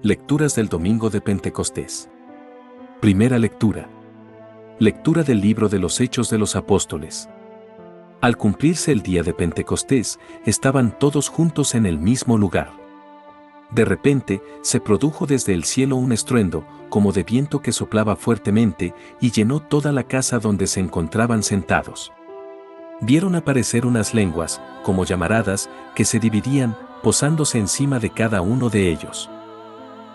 Lecturas del Domingo de Pentecostés. Primera lectura. Lectura del libro de los Hechos de los Apóstoles. Al cumplirse el día de Pentecostés, estaban todos juntos en el mismo lugar. De repente, se produjo desde el cielo un estruendo, como de viento que soplaba fuertemente, y llenó toda la casa donde se encontraban sentados. Vieron aparecer unas lenguas, como llamaradas, que se dividían, posándose encima de cada uno de ellos.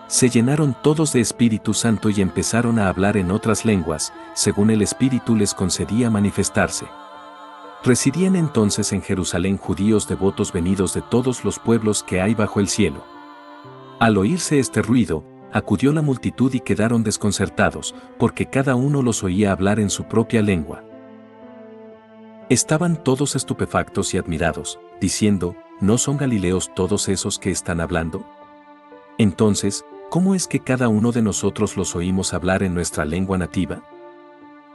Se llenaron todos de Espíritu Santo y empezaron a hablar en otras lenguas, según el Espíritu les concedía manifestarse. Residían entonces en Jerusalén judíos devotos venidos de todos los pueblos que hay bajo el cielo. Al oírse este ruido, acudió la multitud y quedaron desconcertados, porque cada uno los oía hablar en su propia lengua. Estaban todos estupefactos y admirados, diciendo, ¿no son galileos todos esos que están hablando? Entonces, ¿cómo es que cada uno de nosotros los oímos hablar en nuestra lengua nativa?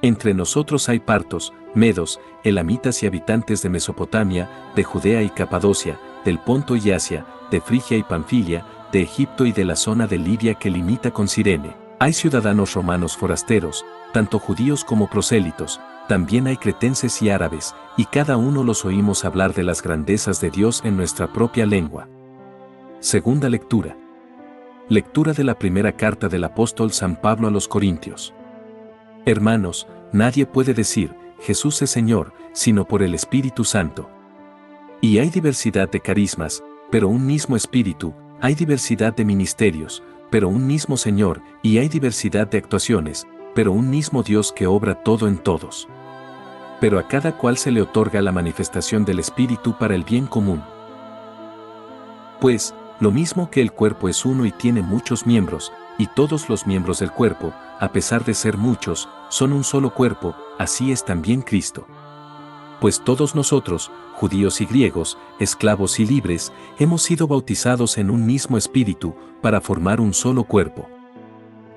Entre nosotros hay partos, medos, elamitas y habitantes de Mesopotamia, de Judea y Capadocia, del Ponto y Asia, de Frigia y Panfilia, de Egipto y de la zona de Libia que limita con Cirene. Hay ciudadanos romanos forasteros, tanto judíos como prosélitos, también hay cretenses y árabes, y cada uno los oímos hablar de las grandezas de Dios en nuestra propia lengua. Segunda lectura. Lectura de la primera carta del apóstol San Pablo a los Corintios. Hermanos, nadie puede decir, Jesús es Señor, sino por el Espíritu Santo. Y hay diversidad de carismas, pero un mismo Espíritu, hay diversidad de ministerios, pero un mismo Señor, y hay diversidad de actuaciones, pero un mismo Dios que obra todo en todos. Pero a cada cual se le otorga la manifestación del Espíritu para el bien común. Pues, lo mismo que el cuerpo es uno y tiene muchos miembros, y todos los miembros del cuerpo, a pesar de ser muchos, son un solo cuerpo, así es también Cristo. Pues todos nosotros, judíos y griegos, esclavos y libres, hemos sido bautizados en un mismo espíritu, para formar un solo cuerpo.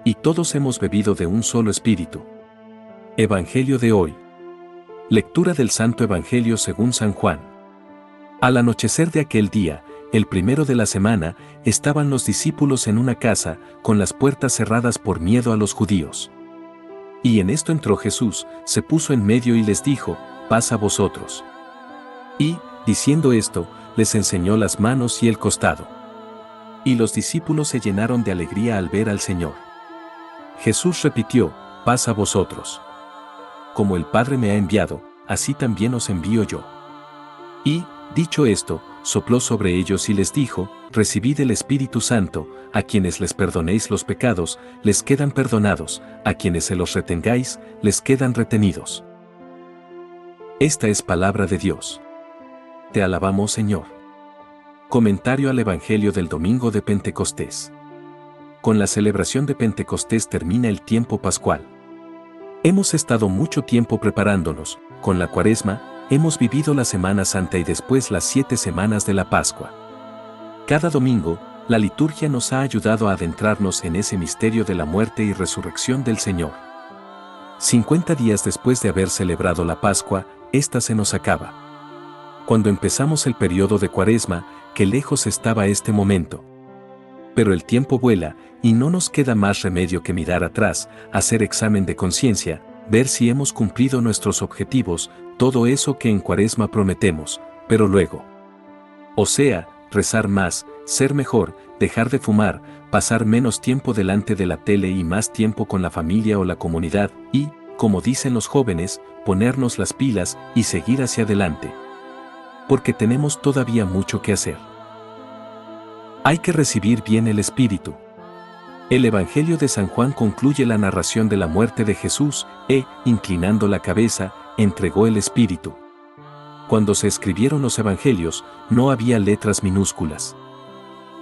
Y todos hemos bebido de un solo espíritu. Evangelio de hoy. Lectura del Santo Evangelio según San Juan. Al anochecer de aquel día, el primero de la semana, estaban los discípulos en una casa, con las puertas cerradas por miedo a los judíos. Y en esto entró Jesús, se puso en medio y les dijo, paz a vosotros. Y, diciendo esto, les enseñó las manos y el costado. Y los discípulos se llenaron de alegría al ver al Señor. Jesús repitió, paz a vosotros. Como el Padre me ha enviado, así también os envío yo. Y, dicho esto, sopló sobre ellos y les dijo, recibid el Espíritu Santo, a quienes les perdonéis los pecados, les quedan perdonados, a quienes se los retengáis, les quedan retenidos. Esta es palabra de Dios. Te alabamos, Señor. Comentario al Evangelio del Domingo de Pentecostés. Con la celebración de Pentecostés termina el tiempo pascual. Hemos estado mucho tiempo preparándonos, con la Cuaresma, hemos vivido la Semana Santa y después las 7 semanas de la Pascua. Cada domingo, la liturgia nos ha ayudado a adentrarnos en ese misterio de la muerte y resurrección del Señor. 50 días después de haber celebrado la Pascua, esta se nos acaba. Cuando empezamos el periodo de Cuaresma, qué lejos estaba este momento. Pero el tiempo vuela, y no nos queda más remedio que mirar atrás, hacer examen de conciencia, ver si hemos cumplido nuestros objetivos, todo eso que en Cuaresma prometemos, pero luego. O sea, rezar más, ser mejor, dejar de fumar, pasar menos tiempo delante de la tele y más tiempo con la familia o la comunidad, y, como dicen los jóvenes, ponernos las pilas y seguir hacia adelante. Porque tenemos todavía mucho que hacer. Hay que recibir bien el Espíritu. El Evangelio de San Juan concluye la narración de la muerte de Jesús, inclinando la cabeza, entregó el Espíritu. Cuando se escribieron los Evangelios, no había letras minúsculas.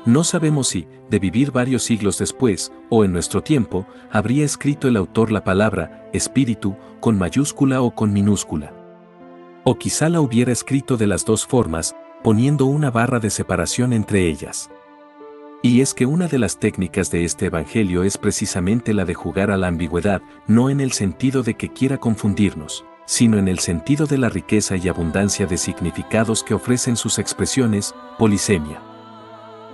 No sabemos si, de vivir varios siglos después, o en nuestro tiempo, habría escrito el autor la palabra Espíritu, con mayúscula o con minúscula. O quizá la hubiera escrito de las dos formas, poniendo una barra de separación entre ellas. Y es que una de las técnicas de este Evangelio es precisamente la de jugar a la ambigüedad, no en el sentido de que quiera confundirnos, sino en el sentido de la riqueza y abundancia de significados que ofrecen sus expresiones, polisemia.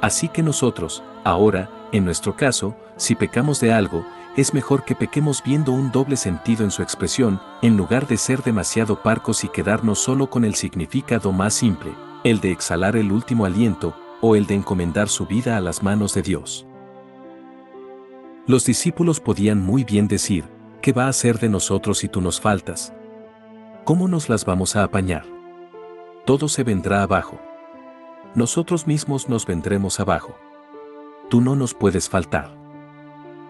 Así que nosotros, ahora, en nuestro caso, si pecamos de algo, es mejor que pequemos viendo un doble sentido en su expresión, en lugar de ser demasiado parcos y quedarnos solo con el significado más simple, el de exhalar el último aliento, o el de encomendar su vida a las manos de Dios. Los discípulos podían muy bien decir, ¿qué va a hacer de nosotros si tú nos faltas? ¿Cómo nos las vamos a apañar? Todo se vendrá abajo. Nosotros mismos nos vendremos abajo. Tú no nos puedes faltar.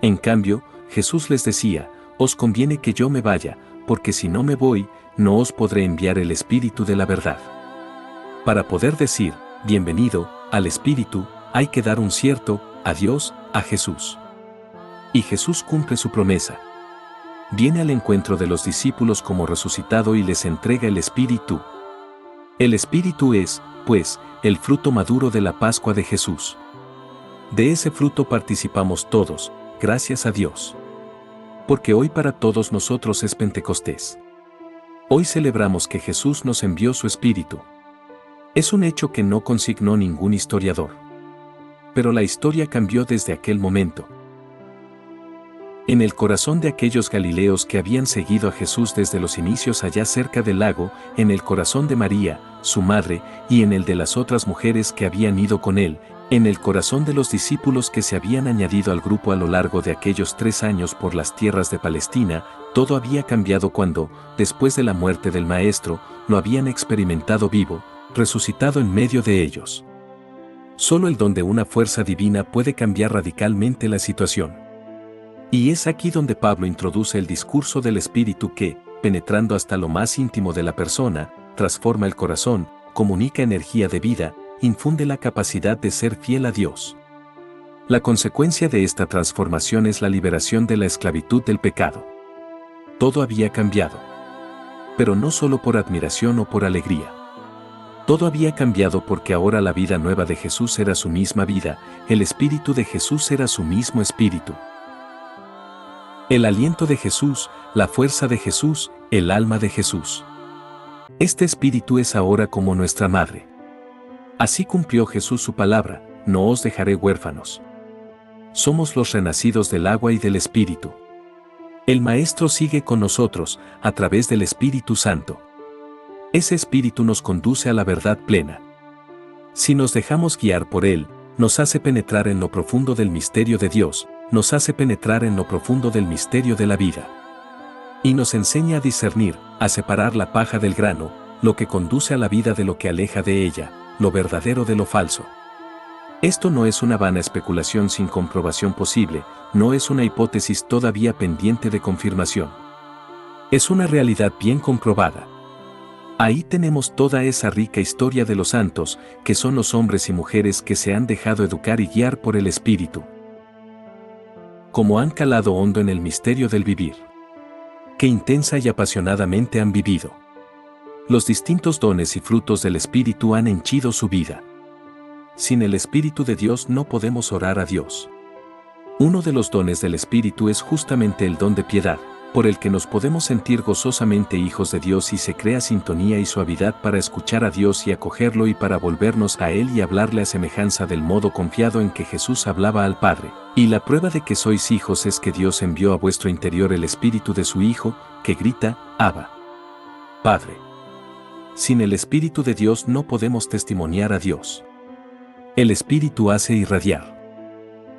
En cambio, Jesús les decía, os conviene que yo me vaya, porque si no me voy, no os podré enviar el Espíritu de la verdad. Para poder decir, bienvenido, al Espíritu, hay que dar un cierto adiós a Jesús. Y Jesús cumple su promesa. Viene al encuentro de los discípulos como resucitado y les entrega el Espíritu. El Espíritu es, pues, el fruto maduro de la Pascua de Jesús. De ese fruto participamos todos, gracias a Dios. Porque hoy para todos nosotros es Pentecostés. Hoy celebramos que Jesús nos envió su Espíritu. Es un hecho que no consignó ningún historiador. Pero la historia cambió desde aquel momento. En el corazón de aquellos galileos que habían seguido a Jesús desde los inicios allá cerca del lago, en el corazón de María, su madre, y en el de las otras mujeres que habían ido con él, en el corazón de los discípulos que se habían añadido al grupo a lo largo de aquellos 3 años por las tierras de Palestina, todo había cambiado cuando, después de la muerte del Maestro, lo habían experimentado vivo, resucitado en medio de ellos. Solo el don de una fuerza divina puede cambiar radicalmente la situación. Y es aquí donde Pablo introduce el discurso del Espíritu que, penetrando hasta lo más íntimo de la persona, transforma el corazón, comunica energía de vida, infunde la capacidad de ser fiel a Dios. La consecuencia de esta transformación es la liberación de la esclavitud del pecado. Todo había cambiado. Pero no solo por admiración o por alegría. Todo había cambiado porque ahora la vida nueva de Jesús era su misma vida, el Espíritu de Jesús era su mismo Espíritu. El aliento de Jesús, la fuerza de Jesús, el alma de Jesús. Este Espíritu es ahora como nuestra madre. Así cumplió Jesús su palabra, no os dejaré huérfanos. Somos los renacidos del agua y del Espíritu. El Maestro sigue con nosotros, a través del Espíritu Santo. Ese Espíritu nos conduce a la verdad plena. Si nos dejamos guiar por Él, nos hace penetrar en lo profundo del misterio de Dios, nos hace penetrar en lo profundo del misterio de la vida. Y nos enseña a discernir, a separar la paja del grano, lo que conduce a la vida de lo que aleja de ella, lo verdadero de lo falso. Esto no es una vana especulación sin comprobación posible, no es una hipótesis todavía pendiente de confirmación. Es una realidad bien comprobada. Ahí tenemos toda esa rica historia de los santos, que son los hombres y mujeres que se han dejado educar y guiar por el Espíritu. Como han calado hondo en el misterio del vivir. Qué intensa y apasionadamente han vivido. Los distintos dones y frutos del Espíritu han henchido su vida. Sin el Espíritu de Dios no podemos orar a Dios. Uno de los dones del Espíritu es justamente el don de piedad, por el que nos podemos sentir gozosamente hijos de Dios y se crea sintonía y suavidad para escuchar a Dios y acogerlo y para volvernos a Él y hablarle a semejanza del modo confiado en que Jesús hablaba al Padre. Y la prueba de que sois hijos es que Dios envió a vuestro interior el Espíritu de su Hijo, que grita, Abba, Padre. Sin el Espíritu de Dios no podemos testimoniar a Dios. El Espíritu hace irradiar.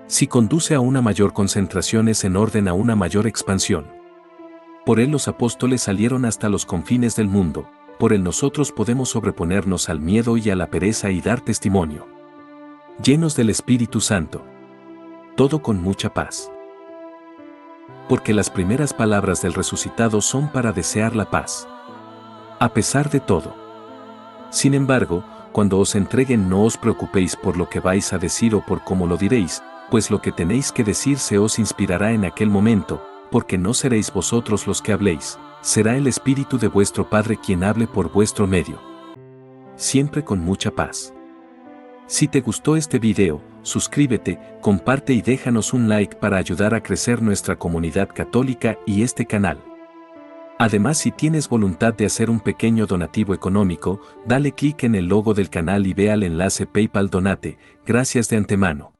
Si conduce a una mayor concentración es en orden a una mayor expansión. Por Él los apóstoles salieron hasta los confines del mundo, por Él nosotros podemos sobreponernos al miedo y a la pereza y dar testimonio. Llenos del Espíritu Santo. Todo con mucha paz. Porque las primeras palabras del resucitado son para desear la paz. A pesar de todo. Sin embargo, cuando os entreguen no os preocupéis por lo que vais a decir o por cómo lo diréis, pues lo que tenéis que decir se os inspirará en aquel momento, porque no seréis vosotros los que habléis, será el Espíritu de vuestro Padre quien hable por vuestro medio. Siempre con mucha paz. Si te gustó este video, suscríbete, comparte y déjanos un like para ayudar a crecer nuestra comunidad católica y este canal. Además, si tienes voluntad de hacer un pequeño donativo económico, dale clic en el logo del canal y ve al enlace PayPal Donate. Gracias de antemano.